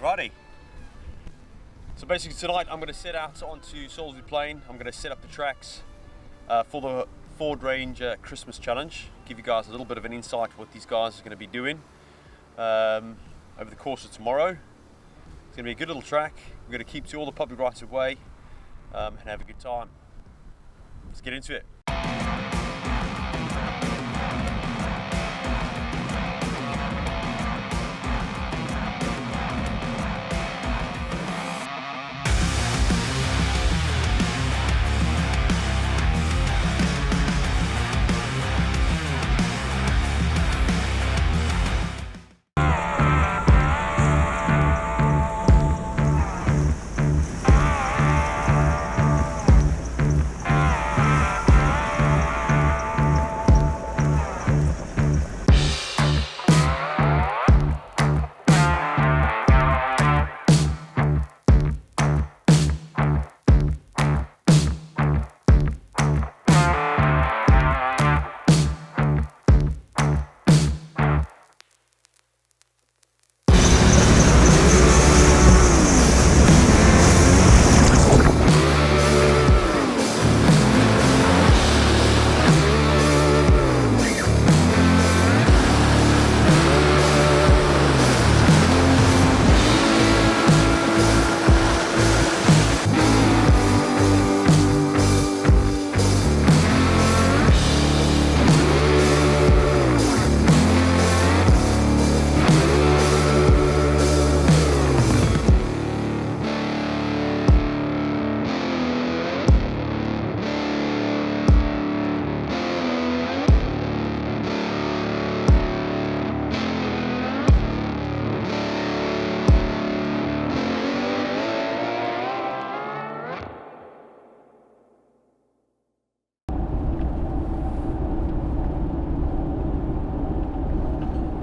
Righty. So basically tonight I'm going to set out onto Salisbury Plain. I'm going to set up the tracks for the Ford Ranger Christmas Challenge. Give you guys a little bit of an insight what these guys are going to be doing over the course of tomorrow. It's going to be a good little track. We're going to keep to all the public rights of way and have a good time. Let's get into it.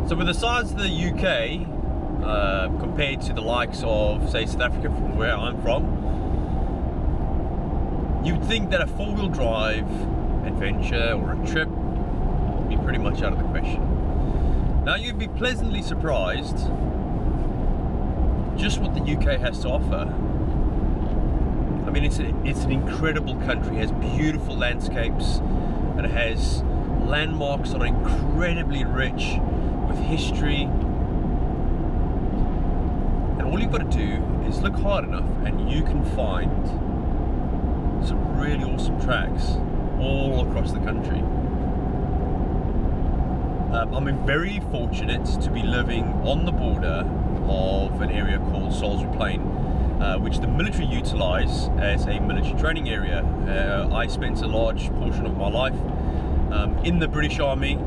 So with the size of the UK compared to the likes of, say, South Africa, from where I'm from, you'd think that a four-wheel drive adventure or a trip would be pretty much out of the question. Now you'd be pleasantly surprised just what the UK has to offer. I mean, it's an incredible country. It has beautiful landscapes and it has landmarks that are incredibly rich with history, and all you've got to do is look hard enough and you can find some really awesome tracks all across the country. I'm very fortunate to be living on the border of an area called Salisbury Plain, which the military utilise as a military training area. I spent a large portion of my life in the British Army,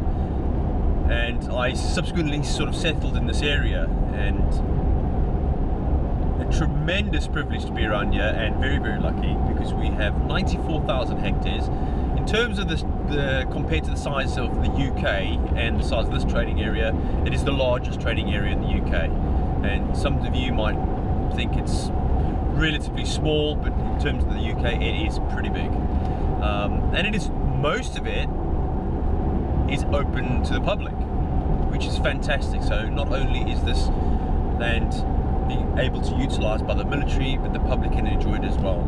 and I subsequently sort of settled in this area, and a tremendous privilege to be around here, and very, very lucky because we have 94,000 hectares. In terms of compared to the size of the UK and the size of this training area, it is the largest training area in the UK, and some of you might think it's relatively small, but in terms of the UK it is pretty big, and it is, most of it is open to the public, which is fantastic. So not only is this land being able to utilise by the military, but the public can enjoy it as well.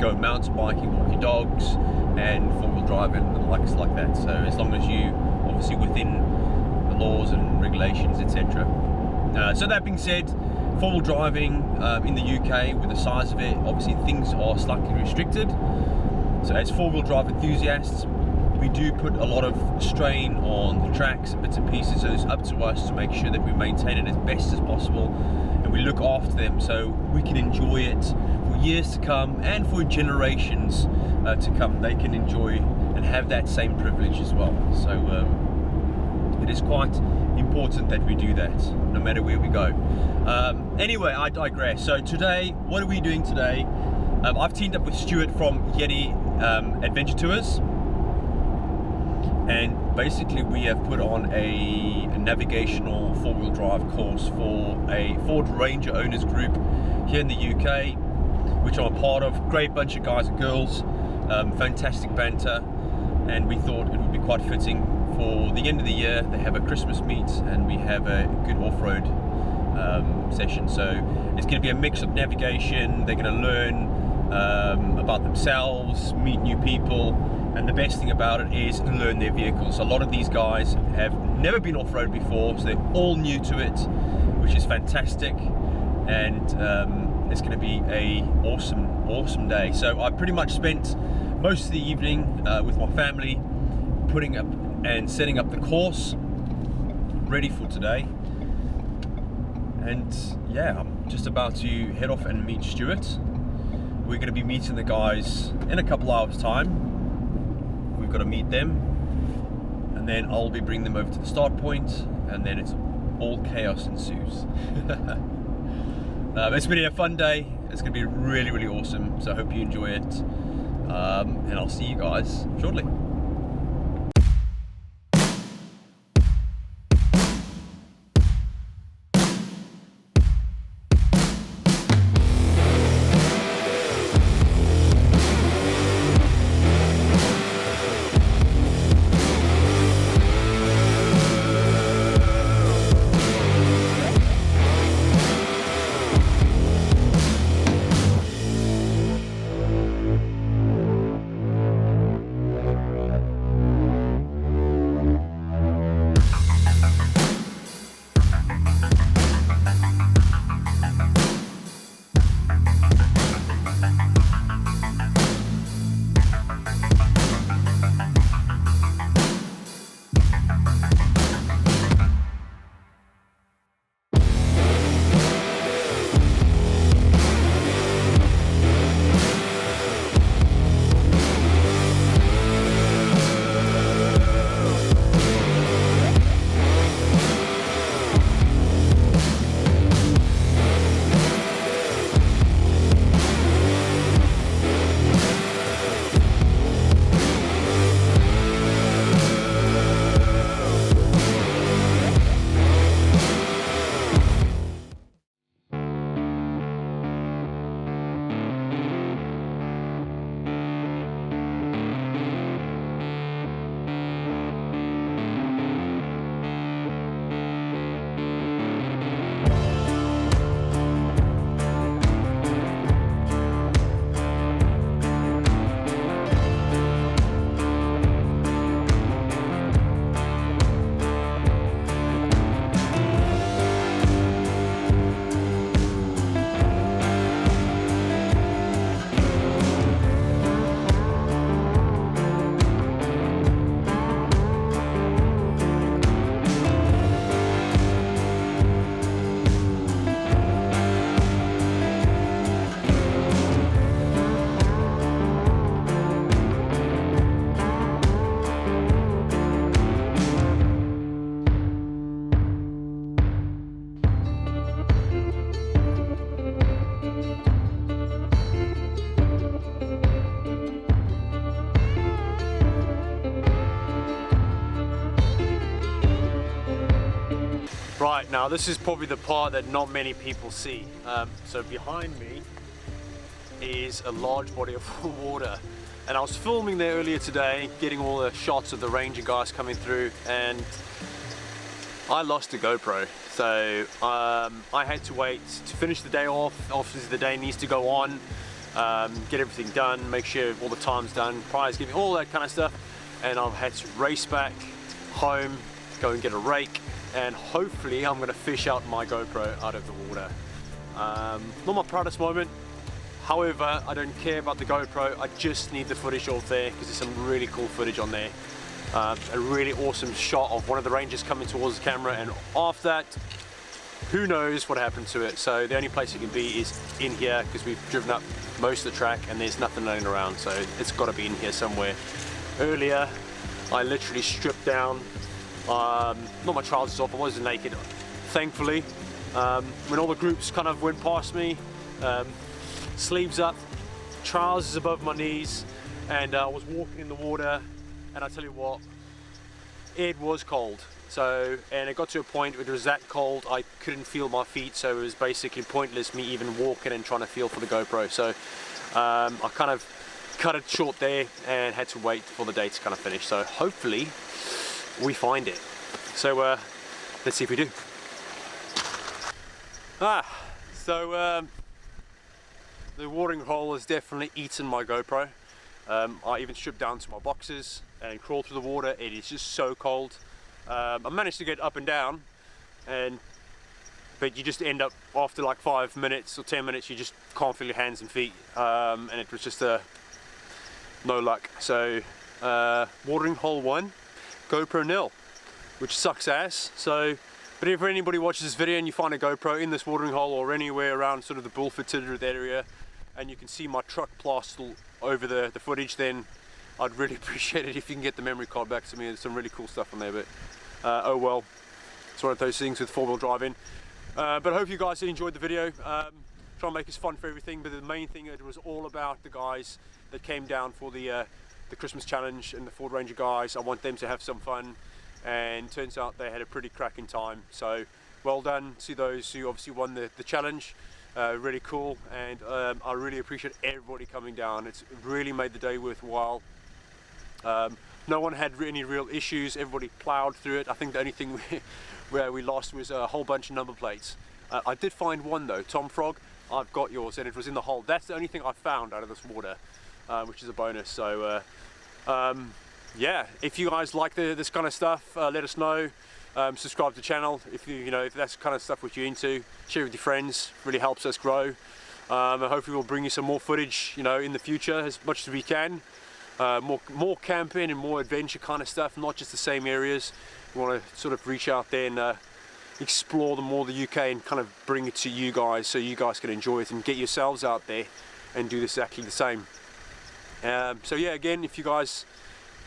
Go mountain biking, walking dogs, and four-wheel driving and the likes like that. So as long as you obviously within the laws and regulations, etc. So that being said, four-wheel driving in the UK, with the size of it, obviously things are slightly restricted. So as four-wheel drive enthusiasts, we do put a lot of strain on the tracks and bits and pieces, so it's up to us to make sure that we maintain it as best as possible and we look after them so we can enjoy it for years to come, and for generations to come they can enjoy and have that same privilege as well. So it is quite important that we do that no matter where we go. Anyway, I digress. So today, what are we doing today? I've teamed up with Stuart from Yeti Adventure Tours, and basically we have put on a navigational four-wheel drive course for a Ford Ranger owners group here in the UK, which I'm a part of. Great bunch of guys and girls, fantastic banter, and we thought it would be quite fitting for the end of the year. They have a Christmas meet and we have a good off-road session. So it's going to be a mix of navigation. They're going to learn about themselves, meet new people, and the best thing about it is to learn their vehicles. A lot of these guys have never been off-road before, so they're all new to it, which is fantastic. And it's going to be a awesome day. So I pretty much spent most of the evening with my family putting up and setting up the course ready for today. And yeah, I'm just about to head off and meet Stuart. We're going to be meeting the guys in a couple hours time. We've got to meet them, and then I'll be bringing them over to the start point, and then it's all chaos ensues. It's been a fun day. It's going to be really awesome, so I hope you enjoy it, and I'll see you guys shortly. Right, now this is probably the part that not many people see. So behind me is a large body of water, and I was filming there earlier today, getting all the shots of the ranger guys coming through, and I lost the GoPro. So I had to wait to finish the day off. Obviously the day needs to go on, get everything done, make sure all the time's done, prize giving, all that kind of stuff, and I've had to race back home, go and get a rake, and hopefully I'm going to fish out my GoPro out of the water. Not my proudest moment, however I don't care about the GoPro, I just need the footage off there because there's some really cool footage on there. A really awesome shot of one of the rangers coming towards the camera, and after that, who knows what happened to it. So the only place it can be is in here because we've driven up most of the track and there's nothing laying around, so it's got to be in here somewhere. Earlier I literally stripped down, not my trousers off, I wasn't naked thankfully. When all the groups kind of went past me, sleeves up, trousers above my knees, and I was walking in the water, and I tell you what, it was cold. So, and it got to a point where it was that cold I couldn't feel my feet, so it was basically pointless me even walking and trying to feel for the GoPro. So I kind of cut it short there and had to wait for the day to kind of finish. So hopefully we find it. So let's see if we do. So the watering hole has definitely eaten my GoPro. I even stripped down to my boxes and crawled through the water. It is just so cold. I managed to get up and down, but you just end up after like 5 minutes or 10 minutes, you just can't feel your hands and feet, and it was just no luck. So watering hole 1, GoPro nil, which sucks ass. So, but if anybody watches this video and you find a GoPro in this watering hole or anywhere around sort of the Bulford Tidworth area, and you can see my truck plastered over the footage, then I'd really appreciate it if you can get the memory card back to me. There's some really cool stuff on there, but oh well, it's one of those things with 4-wheel driving. But I hope you guys enjoyed the video. Try and make this fun for everything, but the main thing, it was all about the guys that came down for the Christmas challenge and the Ford Ranger guys. I want them to have some fun, and turns out they had a pretty cracking time. So well done to those who obviously won the challenge. Really cool, and I really appreciate everybody coming down. It's really made the day worthwhile. No one had any real issues. Everybody plowed through it. I think the only thing where we lost was a whole bunch of number plates. I did find one though, Tom Frog. I've got yours, and it was in the hole. That's the only thing I found out of this water, which is a bonus. So yeah, if you guys like this kind of stuff, let us know. Subscribe to the channel if if that's the kind of stuff which you're into. Share with your friends, really helps us grow. And hopefully we'll bring you some more footage in the future as much as we can. More camping and more adventure kind of stuff, not just the same areas. We want to sort of reach out there and explore more of the UK and kind of bring it to you guys, so you guys can enjoy it and get yourselves out there and do exactly the same. So yeah, again, if you guys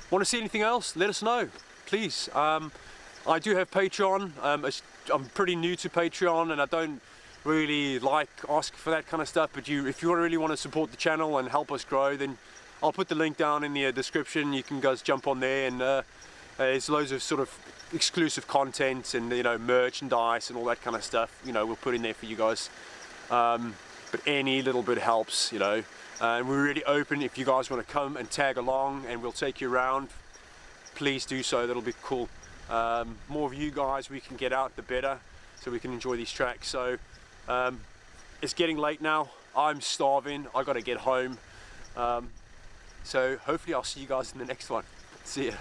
want to see anything else, let us know, please. I do have Patreon. I'm pretty new to Patreon, and I don't really like asking for that kind of stuff, but if you really want to support the channel and help us grow, then I'll put the link down in the description. You can guys jump on there, and there's loads of sort of exclusive content and merchandise and all that kind of stuff. We'll put in there for you guys. But any little bit helps, and we're really open. If you guys want to come and tag along, and we'll take you around, please do so. That'll be cool. More of you guys we can get out, the better, so we can enjoy these tracks. So it's getting late now. I'm starving. I got to get home. So hopefully I'll see you guys in the next one. See ya.